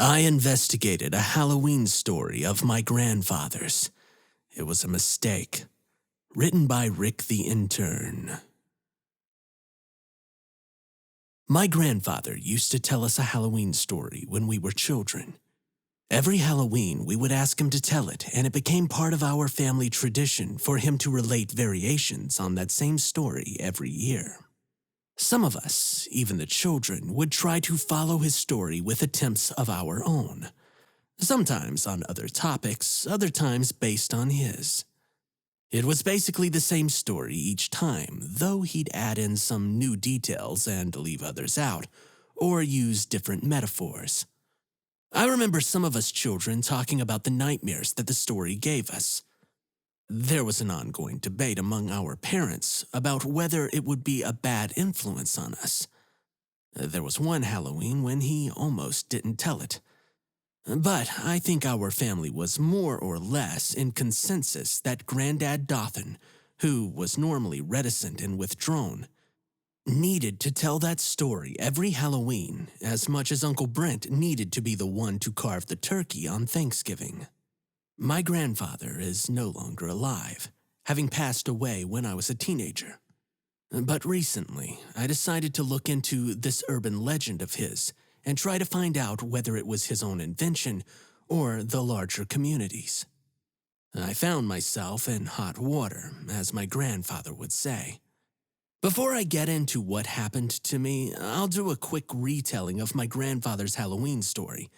I investigated a Halloween story of my grandfather's. It was a mistake. Written by Rick the Intern. My grandfather used to tell us a Halloween story when we were children. Every Halloween, we would ask him to tell it, and it became part of our family tradition for him to relate variations on that same story every year. Some of us, even the children, would try to follow his story with attempts of our own. Sometimes on other topics, other times based on his. It was basically the same story each time, though he'd add in some new details and leave others out, or use different metaphors. I remember some of us children talking about the nightmares that the story gave us. There was an ongoing debate among our parents about whether it would be a bad influence on us. There was one Halloween when he almost didn't tell it. But I think our family was more or less in consensus that Grandad Dothan, who was normally reticent and withdrawn, needed to tell that story every Halloween as much as Uncle Brent needed to be the one to carve the turkey on Thanksgiving. My grandfather is no longer alive, having passed away when I was a teenager. But recently, I decided to look into this urban legend of his and try to find out whether it was his own invention or the larger community's. I found myself in hot water, as my grandfather would say. Before I get into what happened to me, I'll do a quick retelling of my grandfather's Halloween story,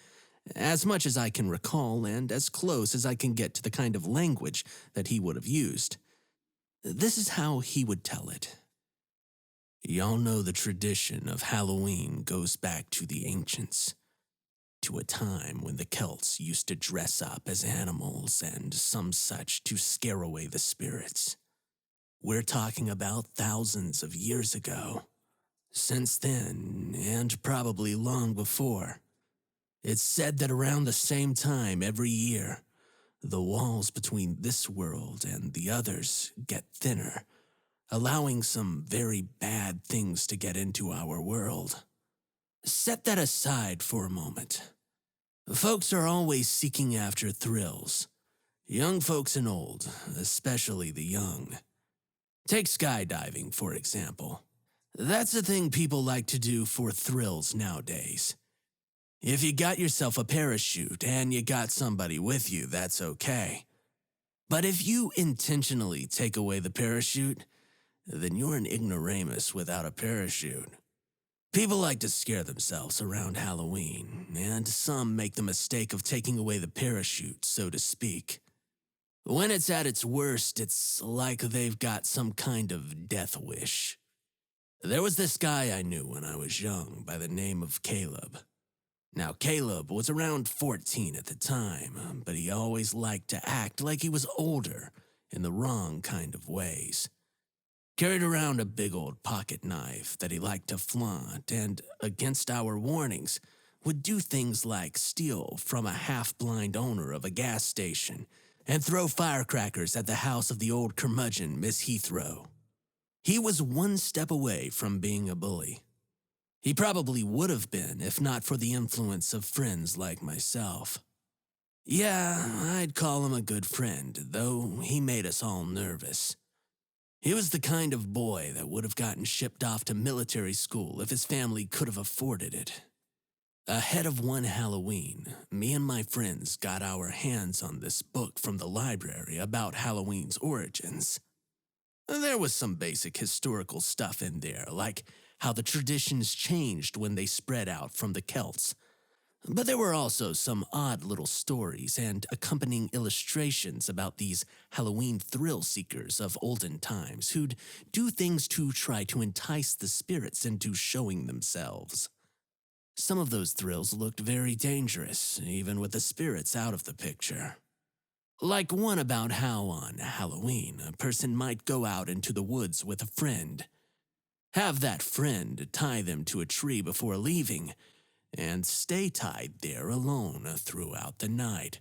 as much as I can recall and as close as I can get to the kind of language that he would have used. This is how he would tell it. Y'all know the tradition of Halloween goes back to the ancients, to a time when the Celts used to dress up as animals and some such to scare away the spirits. We're talking about thousands of years ago. Since then, and probably long before, it's said that around the same time every year, the walls between this world and the others get thinner, allowing some very bad things to get into our world. Set that aside for a moment. Folks are always seeking after thrills. Young folks and old, especially the young. Take skydiving, for example. That's a thing people like to do for thrills nowadays. If you got yourself a parachute and you got somebody with you, that's okay. But if you intentionally take away the parachute, then you're an ignoramus without a parachute. People like to scare themselves around Halloween, and some make the mistake of taking away the parachute, so to speak. When it's at its worst, it's like they've got some kind of death wish. There was this guy I knew when I was young by the name of Caleb. Now, Caleb was around 14 at the time, but he always liked to act like he was older in the wrong kind of ways. Carried around a big old pocket knife that he liked to flaunt, and, against our warnings, would do things like steal from a half-blind owner of a gas station and throw firecrackers at the house of the old curmudgeon, Miss Heathrow. He was one step away from being a bully. He probably would have been if not for the influence of friends like myself. Yeah, I'd call him a good friend, though he made us all nervous. He was the kind of boy that would have gotten shipped off to military school if his family could have afforded it. Ahead of one Halloween, me and my friends got our hands on this book from the library about Halloween's origins. There was some basic historical stuff in there, like how the traditions changed when they spread out from the Celts. But there were also some odd little stories and accompanying illustrations about these Halloween thrill seekers of olden times who'd do things to try to entice the spirits into showing themselves. Some of those thrills looked very dangerous, even with the spirits out of the picture. Like one about how on Halloween a person might go out into the woods with a friend, have that friend tie them to a tree before leaving, and stay tied there alone throughout the night.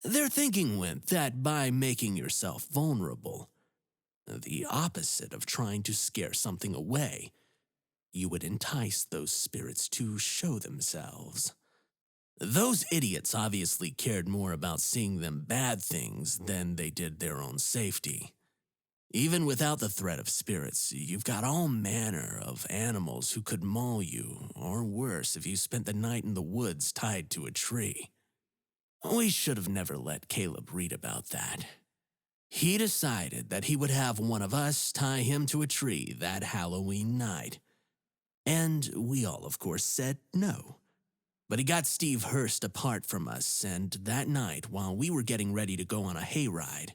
Their thinking went that by making yourself vulnerable, the opposite of trying to scare something away, you would entice those spirits to show themselves. Those idiots obviously cared more about seeing them bad things than they did their own safety. Even without the threat of spirits, you've got all manner of animals who could maul you, or worse if you spent the night in the woods tied to a tree. We should have never let Caleb read about that. He decided that he would have one of us tie him to a tree that Halloween night. And we all, of course, said no. But he got Steve Hurst apart from us, and that night, while we were getting ready to go on a hayride,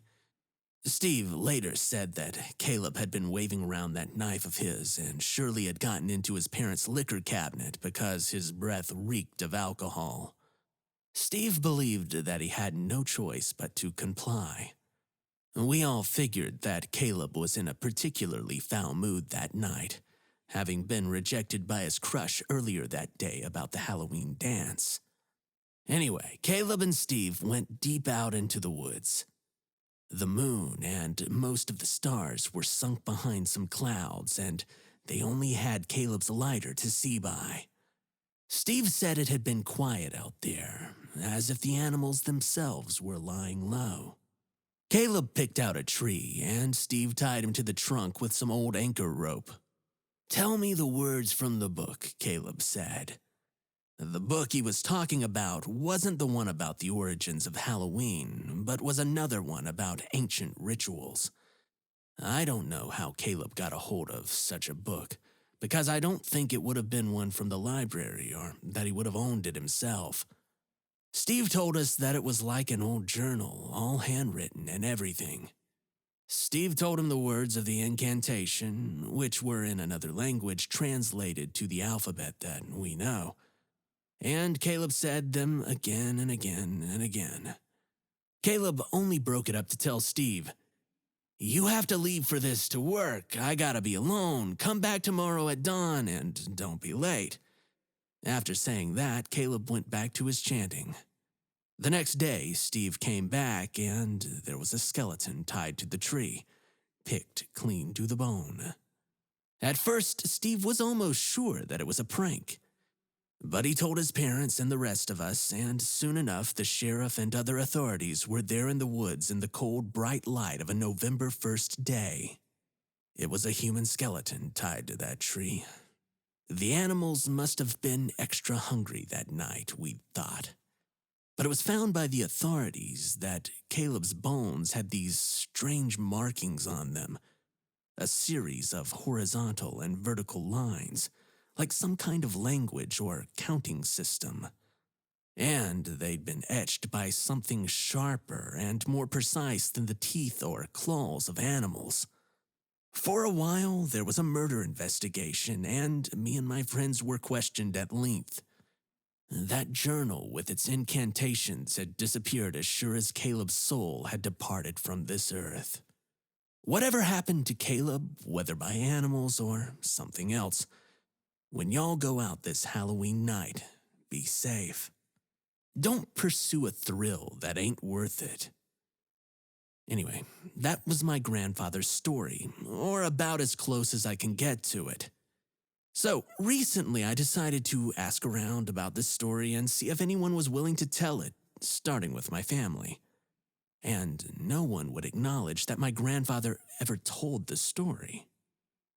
Steve later said that Caleb had been waving around that knife of his and surely had gotten into his parents' liquor cabinet because his breath reeked of alcohol. Steve believed that he had no choice but to comply. We all figured that Caleb was in a particularly foul mood that night, having been rejected by his crush earlier that day about the Halloween dance. Anyway, Caleb and Steve went deep out into the woods. The moon and most of the stars were sunk behind some clouds, and they only had Caleb's lighter to see by. Steve said it had been quiet out there, as if the animals themselves were lying low. Caleb picked out a tree, and Steve tied him to the trunk with some old anchor rope. "Tell me the words from the book," Caleb said. The book he was talking about wasn't the one about the origins of Halloween, but was another one about ancient rituals. I don't know how Caleb got a hold of such a book, because I don't think it would have been one from the library or that he would have owned it himself. Steve told us that it was like an old journal, all handwritten and everything. Steve told him the words of the incantation, which were in another language translated to the alphabet that we know. And Caleb said them again and again and again. Caleb only broke it up to tell Steve, "You have to leave for this to work. I gotta be alone. Come back tomorrow at dawn and don't be late." After saying that, Caleb went back to his chanting. The next day, Steve came back and there was a skeleton tied to the tree, picked clean to the bone. At first, Steve was almost sure that it was a prank. But he told his parents and the rest of us, and soon enough the sheriff and other authorities were there in the woods in the cold, bright light of a November 1st day. It was a human skeleton tied to that tree. The animals must have been extra hungry that night, we thought. But it was found by the authorities that Caleb's bones had these strange markings on them, a series of horizontal and vertical lines, like some kind of language or counting system. And they'd been etched by something sharper and more precise than the teeth or claws of animals. For a while, there was a murder investigation, and me and my friends were questioned at length. That journal with its incantations had disappeared as sure as Caleb's soul had departed from this earth. Whatever happened to Caleb, whether by animals or something else, when y'all go out this Halloween night, be safe. Don't pursue a thrill that ain't worth it. Anyway, that was my grandfather's story, or about as close as I can get to it. So, recently I decided to ask around about this story and see if anyone was willing to tell it, starting with my family. And no one would acknowledge that my grandfather ever told the story.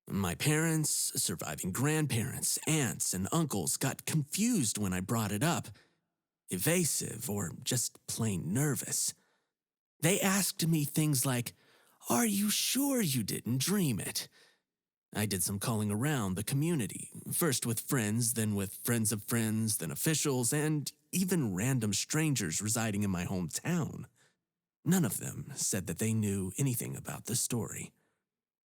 My parents, surviving grandparents, aunts, and uncles got confused when I brought it up, evasive or just plain nervous. They asked me things like, "Are you sure you didn't dream it?" I did some calling around the community, first with friends, then with friends of friends, then officials, and even random strangers residing in my hometown. None of them said that they knew anything about the story.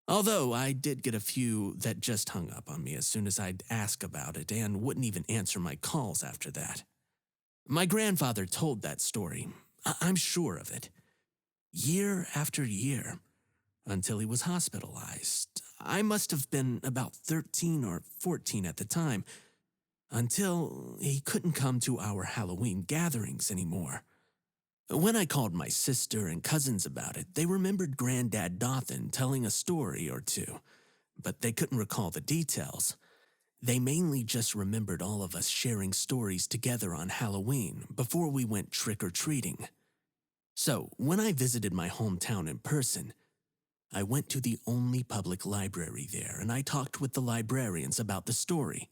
Although I did get a few that just hung up on me as soon as I'd ask about it and wouldn't even answer my calls after that. My grandfather told that story, I'm sure of it, year after year, until he was hospitalized. I must have been about 13 or 14 at the time, until he couldn't come to our Halloween gatherings anymore. When I called my sister and cousins about it, they remembered Granddad Dothan telling a story or two, but they couldn't recall the details. They mainly just remembered all of us sharing stories together on Halloween before we went trick-or-treating. So, when I visited my hometown in person, I went to the only public library there and I talked with the librarians about the story.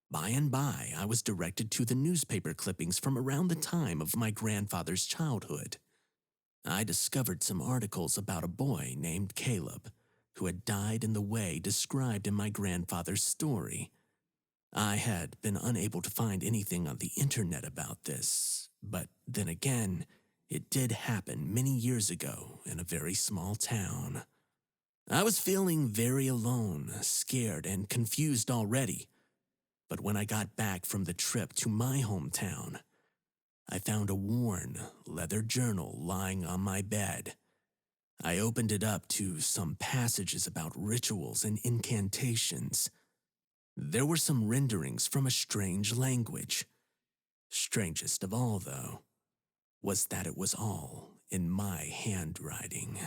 By and by, I was directed to the newspaper clippings from around the time of my grandfather's childhood. I discovered some articles about a boy named Caleb who had died in the way described in my grandfather's story. I had been unable to find anything on the internet about this, but then again, it did happen many years ago in a very small town. I was feeling very alone, scared, and confused already. But when I got back from the trip to my hometown, I found a worn, leather journal lying on my bed. I opened it up to some passages about rituals and incantations. There were some renderings from a strange language. Strangest of all, though, was that it was all in my handwriting.